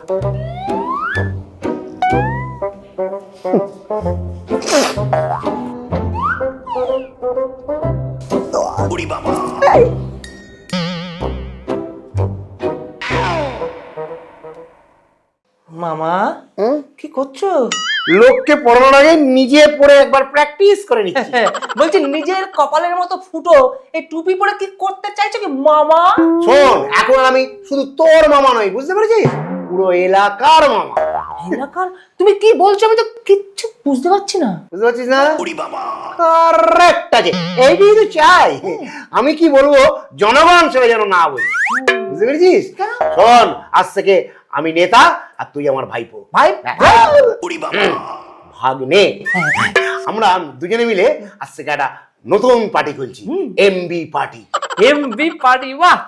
মামা কি করছো? লোককে পড়ানোর আগে নিজে পড়ে একবার প্র্যাকটিস করে নিচ্ছি। বলছি নিজের কপালের মতো ফুটো এই টুপি পরে কি করতে চাইছো কি মামা? শোন, এখন আমি শুধু তোর মামা নই, বুঝতে পেরেছিস? পুরো এলাকার মামা। এলাকার? তুমি কি বলছো? আমি তো কিচ্ছু বুঝতে পারছি না। বুঝতে পারছিস না? কারেক্ট আছে, এইটাই তো চাই। আমি কি বলবো জনগণ সেটা যেন না বলি, বুঝতে পেরেছিস? শোন, আজ থেকে আমি নেতা আর তুই আমার ভাইপো। ভাই ভাগ্নে। আমরা দুজনে মিলে আজ থেকে একটা নতুন পার্টি খুলছি, এমবি পার্টি। MB party? বাহ!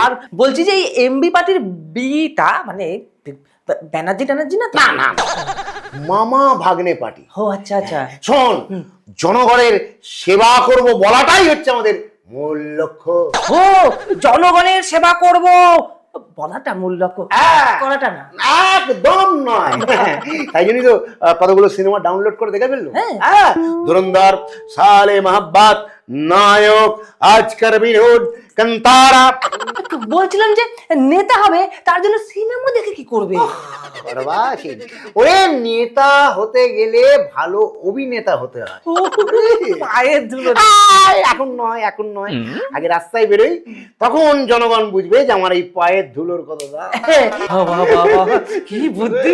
আর বলছি যে এই এমবি পার্টির বিটা মানে ব্যানার্জি টানার্জি না তো? না না, মামা ভাগ্নে পার্টি। ও আচ্ছা আচ্ছা। শোন, জনগণের সেবা করব বলাটাই হচ্ছে আমাদের মূল লক্ষ্য। ও, জনগণের সেবা করব বলাটা মূল লক্ষ্য, করাটা না? একদম নয়। তাই জন্যই তো কতগুলো সিনেমা ডাউনলোড করে দেখে ফেললো। ধুরন্ধর, সালে মাহাব্বত, নায়ক, আজকার বিনোদ, কান্তারা। বলছিলাম যে নেতা হবে, তার জন্য সিনেমা দেখে কি করবে? ওরে, নেতা হতে গেলে ভালো অভিনেতা হতে হয়। পায়ের ধুলো। এখন নয়, এখন নয়, আগে রাস্তায় বেরোই, তখন জনগণ বুঝবে যে আমার এই পায়ের ধুলোর কথা। কি বুদ্ধি!